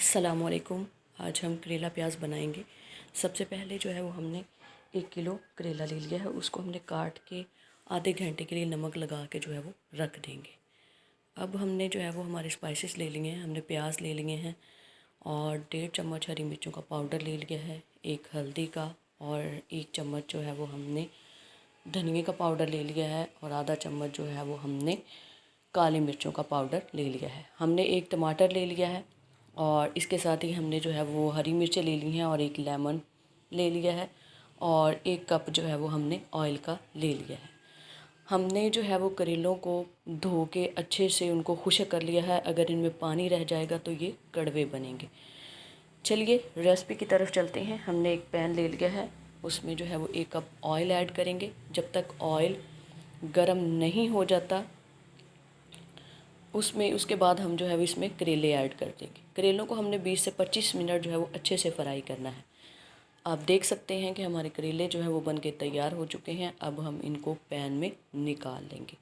अस्सलामुअलैकुम। आज हम करेला प्याज बनाएंगे। सबसे पहले जो है वो हमने 1 किलो करेला ले लिया है। उसको हमने काट के आधे घंटे के लिए नमक लगा के जो है वो रख देंगे। अब हमने जो है वो हमारे स्पाइसेस ले लिए हैं। हमने प्याज ले लिए हैं और 1.5 चम्मच हरी मिर्चों का पाउडर ले लिया है, 1 हल्दी का और 1 चम्मच जो है वो हमने धनिए का पाउडर ले लिया है और आधा चम्मच जो है वो हमने काली मिर्चों का पाउडर ले लिया है। हमने 1 टमाटर ले लिया है और इसके साथ ही हमने जो है वो हरी मिर्चें ले ली हैं और 1 लेमन ले लिया है और 1 कप जो है वो हमने ऑयल का ले लिया है। हमने जो है वो करेलों को धो के अच्छे से उनको खुश्क कर लिया है। अगर इनमें पानी रह जाएगा तो ये कड़वे बनेंगे। चलिए रेसिपी की तरफ चलते हैं। हमने एक पैन ले लिया है, उसमें जो है वो 1 कप ऑयल ऐड करेंगे। जब तक ऑयल गरम नहीं हो जाता उसके बाद हम जो है वो इसमें करेले ऐड कर देंगे। करेलों को हमने 20 से 25 मिनट जो है वो अच्छे से फ्राई करना है। आप देख सकते हैं कि हमारे करेले जो है वो बन के तैयार हो चुके हैं। अब हम इनको पैन में निकाल लेंगे।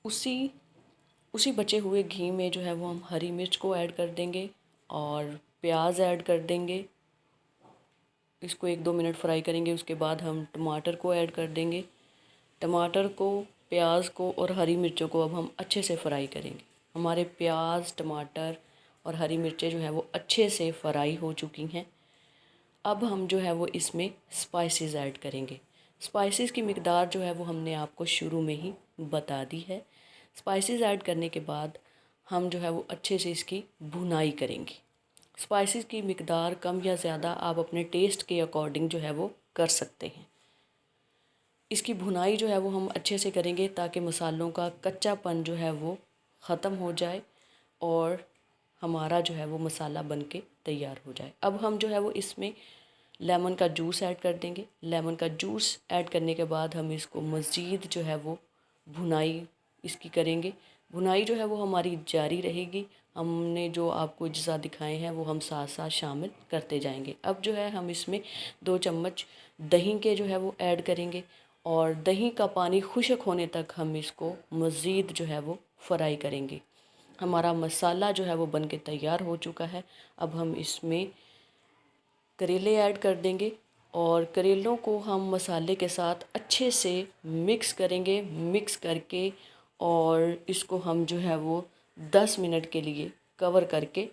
उसी बचे हुए घी में जो है वो हम हरी मिर्च को ऐड कर देंगे और प्याज ऐड कर देंगे। इसको 1-2 मिनट फ्राई करेंगे। उसके बाद हम टमाटर को ऐड कर देंगे। टमाटर को, प्याज को और हरी मिर्चों को अब हम अच्छे से फ्राई करेंगे। हमारे प्याज, टमाटर और हरी मिर्चें जो है वो अच्छे से फ्राई हो चुकी हैं। अब हम जो है वो इसमें स्पाइसेस ऐड करेंगे। स्पाइसेस की मिकदार जो है वो हमने आपको शुरू में ही बता दी है। स्पाइसेस ऐड करने के बाद हम जो है वो अच्छे से इसकी भुनाई करेंगे। स्पाइसेस की मिकदार कम या ज़्यादा आप अपने टेस्ट के अकॉर्डिंग जो है वो कर सकते हैं। इसकी भुनाई जो है वो हम अच्छे से करेंगे ताकि मसालों का कच्चापन जो है वो ख़त्म हो जाए और हमारा जो है वो मसाला बन के तैयार हो जाए। अब हम जो है वो इसमें लेमन का जूस ऐड कर देंगे। लेमन का जूस ऐड करने के बाद हम इसको मज़ीद जो है वो भुनाई इसकी करेंगे। भुनाई जो है वो हमारी जारी रहेगी। हमने जो आपको अज्जा दिखाए हैं वो हम साथ साथ शामिल करते जाएंगे। अब जो है हम इसमें 2 चम्मच दही के जो है वो ऐड करेंगे और दही का पानी खुश्क होने तक हम इसको मज़ीद जो है वो फ्राई करेंगे। हमारा मसाला जो है वो बन के तैयार हो चुका है। अब हम इसमें करेले ऐड कर देंगे और करेलों को हम मसाले के साथ अच्छे से मिक्स करेंगे। मिक्स करके और इसको हम जो है वो 10 मिनट के लिए कवर करके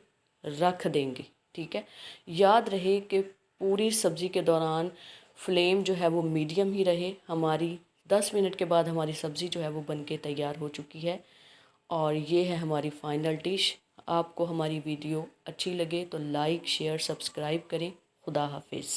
रख देंगे। ठीक है, याद रहे कि पूरी सब्ज़ी के दौरान फ्लेम जो है वो मीडियम ही रहे। हमारी 10 मिनट के बाद हमारी सब्ज़ी जो है वो बन के तैयार हो चुकी है और ये है हमारी फ़ाइनल डिश। आपको हमारी वीडियो अच्छी लगे तो लाइक, शेयर, सब्सक्राइब करें। खुदा हाफिज़।